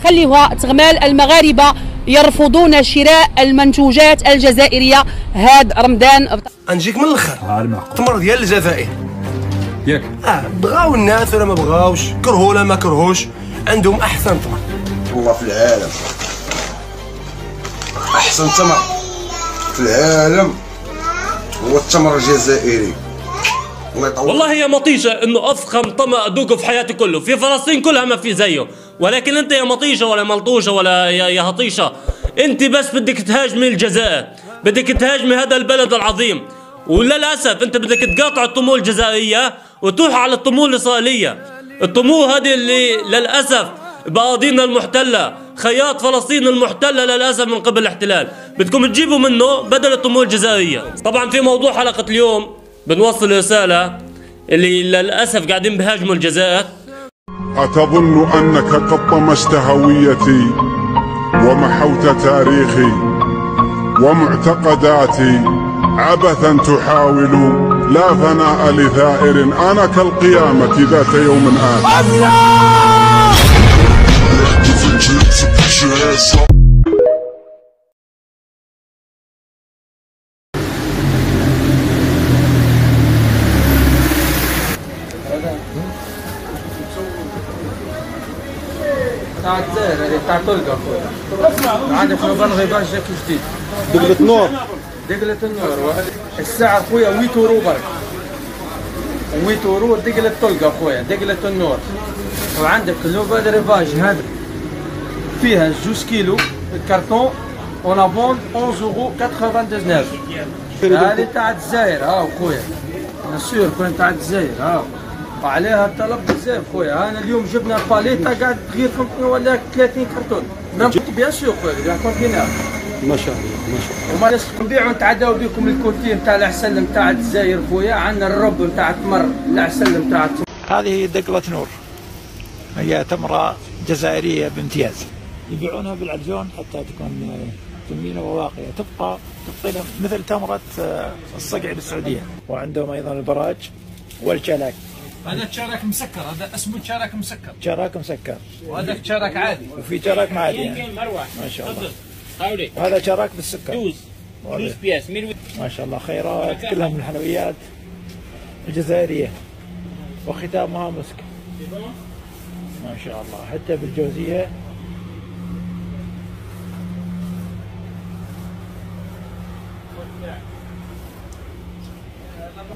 خليوها تغمال. المغاربة يرفضون شراء المنتوجات الجزائرية هاد رمضان. نجيك من الاخر، التمر ديال الجزائر ياك بغاو الناس ولا ما بغاوش، كرهوا ولا ما كرهوش، عندهم احسن تمر والله في العالم. احسن تمر في العالم هو التمر الجزائري. والله هي مطيشه انه افخم طمع ادوقه في حياتي كله، في فلسطين كلها ما في زيه، ولكن انت يا مطيشه ولا ملطوشه ولا يا هطيشه، انت بس بدك تهاجمي الجزائر، بدك تهاجمي هذا البلد العظيم، وللاسف انت بدك تقاطع الطموح الجزائريه وتروح على الطموح الاسرائيليه. الطموح هذه اللي للاسف باراضينا المحتله، خياط فلسطين المحتله للاسف من قبل الاحتلال، بدكم تجيبوا منه بدل الطموح الجزائريه. طبعا في موضوع حلقه اليوم بنوصل رساله اللي للاسف قاعدين بهاجموا الجزائر. أتظن أنك قد طمست هويتي ومحوت تاريخي ومعتقداتي عبثا تحاول؟ لا فناء لثائر، أنا كالقيامة ذات يوم آخر. تاع الجزائر تاع طلقه خويا، عندك نوفال غيباج جاك جديد دقلة نور. دقلة النور الساعة خويا 8 اورو برك، 8 اورو دقلة طلقه خويا، دقلة النور. وعندك نوفال ريفاج هذا فيها 2 كيلو الكرتون اون افون 11 اورو 99. هذه تاع الجزائر ها خويا، نسير كون تاع الجزائر وعليها الطلب بزاف خويا. انا اليوم جبنا باليطه قاعد تغير ولا 30 كرتون بيان سور خويا بيان كونتينر. ما شاء الله ما شاء الله. وما نبيعوا نتعداو بكم الكونتين تاع العسل نتاع الجزائر خويا، عندنا الرب نتاع التمر العسل نتاع التمر. هذه دقلة نور، هي تمرة جزائرية بامتياز، يبيعونها بالعلجون حتى تكون ثمينة وواقية، تبقى مثل تمرة الصقع بالسعودية. وعندهم أيضا البراج والشلاك. هذا تشارك مسكر، هذا اسمه تشارك مسكر. شراك مسكر. وهذاك تشارك عادي. وفي شراك عادي يعني. ما شاء الله. وهذا شراك بالسكر. دوز بياس ما شاء الله. خيرات كلها من الحلويات الجزائرية وختامها مسك. ما شاء الله. حتى بالجوزية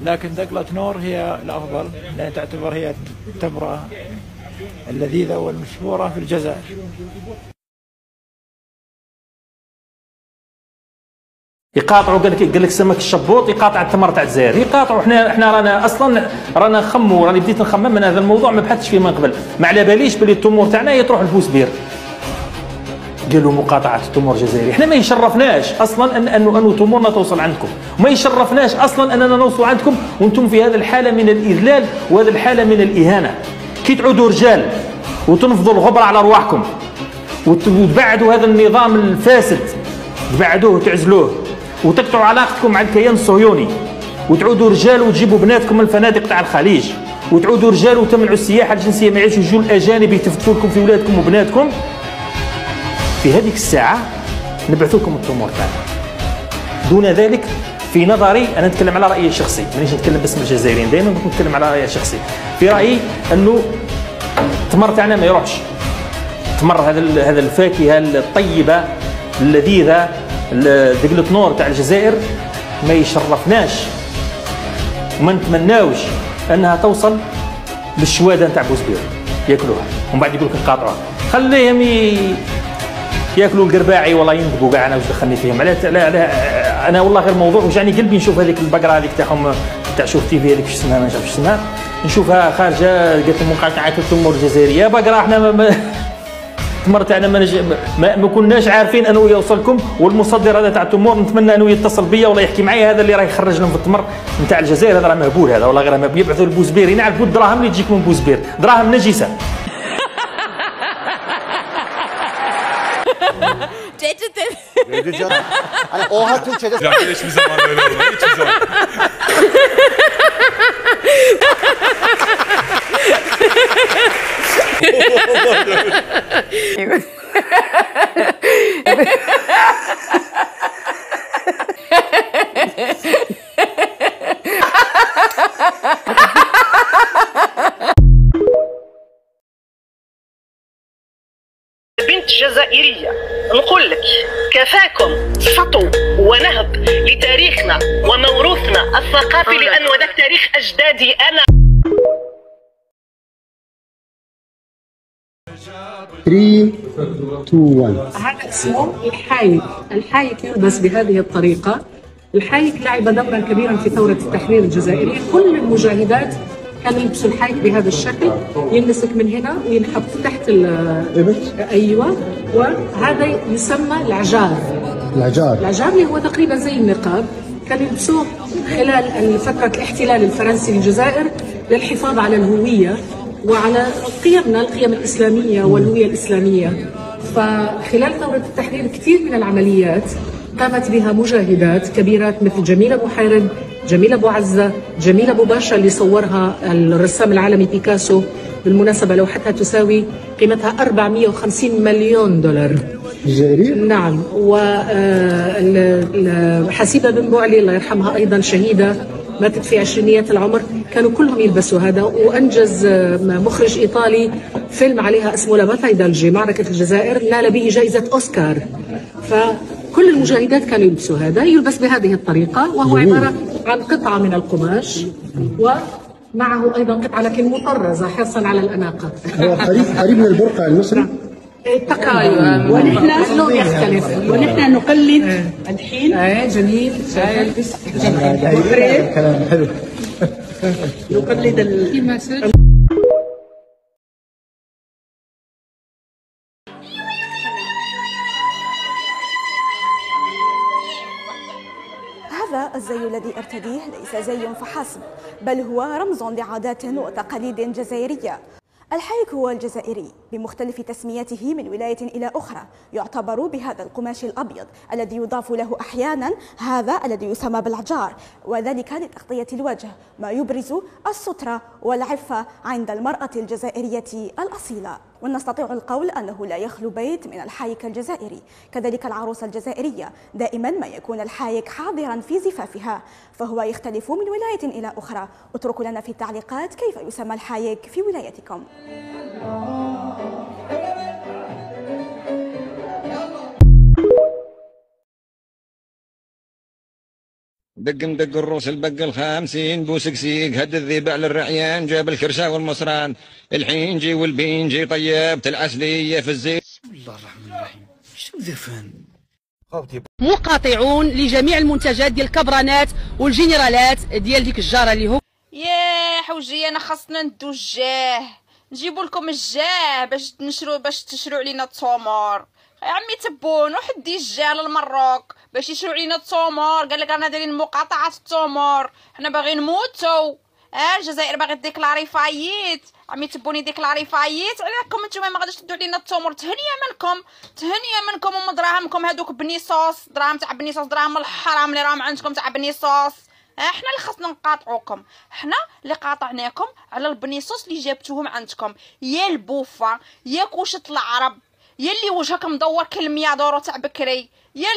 لكن دقلة نور هي الأفضل، لأن تعتبر هي التمرة اللذيذة والمشهورة في الجزائر. يقاطعوا قال لك سمك الشبوط يقاطع التمر تاع الجزائر، يقاطعوا. احنا رانا اصلا نخموا، راني بديت نخمم من هذا الموضوع، ما بحثتش فيه من قبل، ما على باليش باللي التمور تاعنا هي تروح لبوسبير. قالوا مقاطعه التمور الجزائري، احنا ما يشرفناش اصلا ان تمورنا توصل عندكم، وما يشرفناش اصلا اننا نوصل عندكم وانتم في هذه الحاله من الاذلال وهذه الحاله من الاهانه. كي تعودوا رجال وتنفضوا الغبره على ارواحكم وتبعدوا هذا النظام الفاسد، تبعدوه وتعزلوه وتقطعوا علاقتكم مع الكيان الصهيوني، وتعودوا رجال وتجيبوا بناتكم من الفنادق تاع الخليج، وتعودوا رجال وتمنعوا السياحه الجنسيه، ما يعيشوا يجوا الاجانب يتفتوا لكم في ولادكم وبناتكم. في هذيك الساعه نبعثوا لكم التمور تاعنا. دون ذلك في نظري انا نتكلم على رايي الشخصي، مانيش نتكلم باسم الجزائريين، دائما نتكلم على رايي الشخصي. في رايي انه التمر تاعنا ما يروحش. التمر هذا الفاكهه الطيبه اللذيذه دقلة نور تاع الجزائر ما يشرفناش، وما نتمناوش انها توصل للشواده نتاع بوسبير ياكلوها ومن بعد يقول لك نقاطعوها. خليهم ياكلوا القرباعي والله يندبوا كاع. انا واش دخلني فيهم؟ انا والله غير موضوع وجعني قلبي نشوف هذيك البقره هذيك تاعهم تاع شوف تي في هذيك واش اسمها، ما نعرفش واش اسمها، نشوفها خارجه قالت مقاطعه التمور الجزائريه. بقره احنا التمر تاعنا ما كناش عارفين انه يوصلكم، والمصدر هذا تاع التمور نتمنى انه يتصل بيا والله يحكي معايا، هذا اللي راه يخرج لهم في التمر نتاع الجزائر هذا راه مهبول، هذا والله غير مهبول. يبعثوا لبوسبير ينعرفوا الدراهم اللي تجيك من بوسبير، دراهم نجسه. بنت جزائرية نقول لك كفاكم سطو ونهب لتاريخنا وموروثنا الثقافي، لأنه هذاك تاريخ أجدادي أنا. 3 2 1. هذا اسمه الحايك. الحايك يلبس بهذه الطريقة. الحايك لعب دورا كبيرا في ثورة التحرير الجزائرية. كل المجاهدات كانوا يلبسوا الحايك بهذا الشكل، يمسك من هنا وينحط تحت ايوه، وهذا يسمى العجار. العجار اللي هو تقريبا زي النقاب، كانوا يلبسوه خلال فترة الاحتلال الفرنسي للجزائر للحفاظ على الهوية وعلى قيمنا، القيم الإسلامية والهوية الإسلامية. فخلال ثورة التحرير كثير من العمليات قامت بها مجاهدات كبيرات مثل جميلة بوحيرن، جميلة أبو عزة، جميلة أبو باشا اللي صورها الرسام العالمي بيكاسو. بالمناسبة لوحتها تساوي قيمتها 450 مليون دولار جزائري. نعم. وحسيبة بن بوعلي الله يرحمها أيضا شهيدة ماتت في عشرينيات العمر، كانوا كلهم يلبسوا هذا. وأنجز مخرج إيطالي فيلم عليها اسمه لا باتاي دالجي، معركة الجزائر، نال به جائزة أوسكار. فكل المجاهدات كانوا يلبسوا هذا، يلبس بهذه الطريقة، وهو عبارة عن قطعة من القماش ومعه أيضا قطعة لكن مطرزة حرصا على الأناقة. هو قريب من البرقع المصري تقريبا، ونحن اللون يختلف، ونحن نقلد الحين. جميل. كلام حلو. نقلد هذا الزي الذي ارتديه ليس زي فحسب، بل هو رمز لعادات وتقاليد جزائرية. الحايك هو الجزائري بمختلف تسمياته من ولاية إلى أخرى، يعتبر بهذا القماش الأبيض الذي يضاف له أحيانا هذا الذي يسمى بالعجار، وذلك لتغطية الوجه، ما يبرز السترة والعفة عند المرأة الجزائرية الأصيلة. ونستطيع القول أنه لا يخلو بيت من الحايك الجزائري. كذلك العروسة الجزائرية دائما ما يكون الحايك حاضرا في زفافها، فهو يختلف من ولاية إلى أخرى. اتركوا لنا في التعليقات كيف يسمى الحايك في ولايتكم. دق مدق الروس البق ال50 بوسكسيك هد الذيب على الرعيان جاب الكرشة والمصران الحينجي والبينجي طيبت العسلية في الزيت. بسم الله الرحمن الرحيم. شنو زفان مقاطعون لجميع المنتجات ديال الكبرانات والجنرالات ديال ديك الجاره اللي هو يا حوجي. انا خاصنا ندو الجاه، نجيبوا لكم الجاه باش تشروا علينا التمر. يا عمي تبون وحدي الجاه للمروك باش يشروا علينا التمر. قال لك رانا دايرين مقاطعه التمر، حنا باغيين نموتوا. الجزائر باغي ديكلاري فايت. عمي تبوني ديكلاري فايت عليكم نتوما ما غاديش تدوا علينا التمر. تهنيه منكم ومن دراهمكم هذوك بنيصوص، دراهم تاع بنيصوص، دراهم الحرام اللي راهم عندكم تاع بنيصوص. احنا اللي خاصنا نقاطعوكم، احنا اللي قاطعناكم على البنيصوص اللي جابتوهم عندكم. يا البوفه، يا كوشه العرب، يا اللي وجهك مدور كالميادورو تاع بكري، يا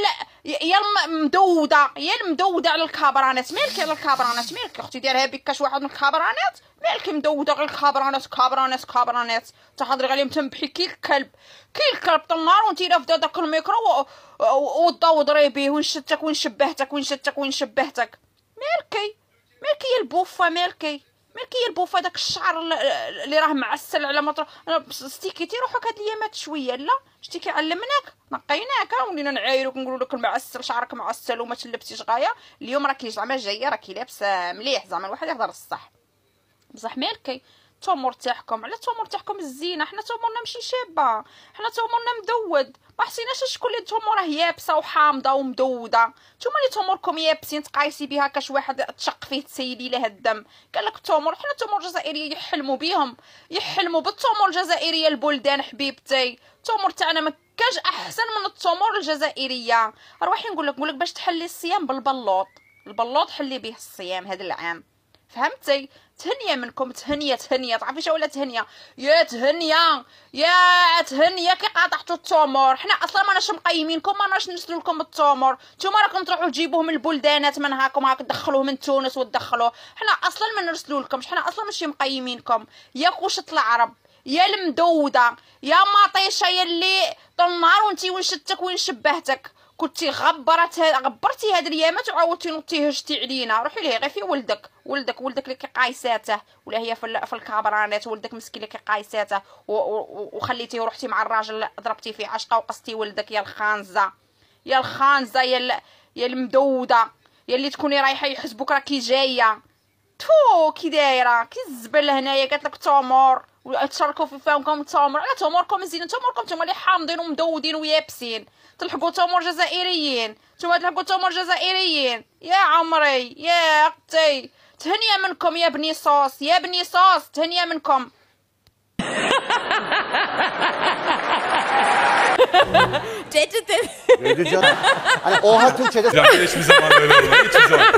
المدوده، يا المدوده على الكابرانات. مالك على الكابرانات؟ مالك اختي دايرها بكاش واحد من الكابرانات؟ مالك مدوده غير الكابرانات؟ كابرانات تحضري عليهم تنبحي كي الكلب طول النهار وانتي رافده داك الميكرو والضو ضريبيه وين شتك وين شبهتك. مالكي يا البوفه، مالكي يا البوفه. داك الشعر اللي راه معسل على مطر. ستيكيتي روحك هاد الايامات شويه، لا شتيكي علمناك نقيناك ولينا نعايروك نقولوا لك المعسل، شعرك معسل وما تلبسيش غايه. اليوم راكي زعما جايه راكي لابسه مليح، زعما الواحد يهضر الصح. بصح مالكي التمر تاعكم على التمر تاعكم الزينه. حنا تمرنا ماشي شابه، حنا تمرنا مدود. ما حسيناش شكون اللي تمره يابسه وحامضه ومدوده. نتوما اللي تمركم يابسين تقايسي بها كاش واحد تشق فيه تسيلي له الدم. قال لك التمر، حنا التمر الجزائريه يحلموا بالتمر الجزائريه. البلدان حبيبتي التمر تاعنا ما كاش احسن من التمر الجزائريه. روحي نقول لك باش تحلي الصيام بالبلوط، البلوط حلي به الصيام هذا العام، فهمتي؟ تهنيه منكم، تهنيه تعرفي شو ولا تهنيه؟ يا تهنيه كي قاطعتوا التمر. حنا اصلا ماناش مقيمينكم، ماناش نرسلوا لكم التمر، نتوما راكم تروحوا تجيبوه من البلدانات من هاكم هاك تدخلوه من تونس وتدخلوه. حنا اصلا ما نرسلوا لكمش، حنا اصلا ماشي مقيمينكم. يا كوشة العرب، يا المدوده، يا مطيشه، يا اللي طول النهار وانتي وين شتك وين شبهتك، كنتي غبرتي هاد الايامات وعاودتي نوضتي هجتي علينا. روحي ليه غير في ولدك اللي كيقايساته، ولا هي في الكابرانات، ولدك مسكين اللي كيقايساته وخليتيه ورحتي مع الراجل ضربتي فيه عشقه وقصتي ولدك. يا الخانزه يا المدوده، يا اللي تكوني رايحه يحسبوك راكي جايه كي دايره كي الزبل هنايا. قالت لك تمر وتشاركوا في فهمكم تمر، على تمركم زين، تمركم نتوما اللي حامضين ومدودين ويابسين. تلحقوا تمر جزائريين، نتوما تلحقوا تمر جزائريين. يا عمري يا اختي تهنيه منكم يا بني صوص، تهنيه منكم. Oha Türkçe'de. Ya hiçbir zaman öyle olmuyor. Hiçbir zaman.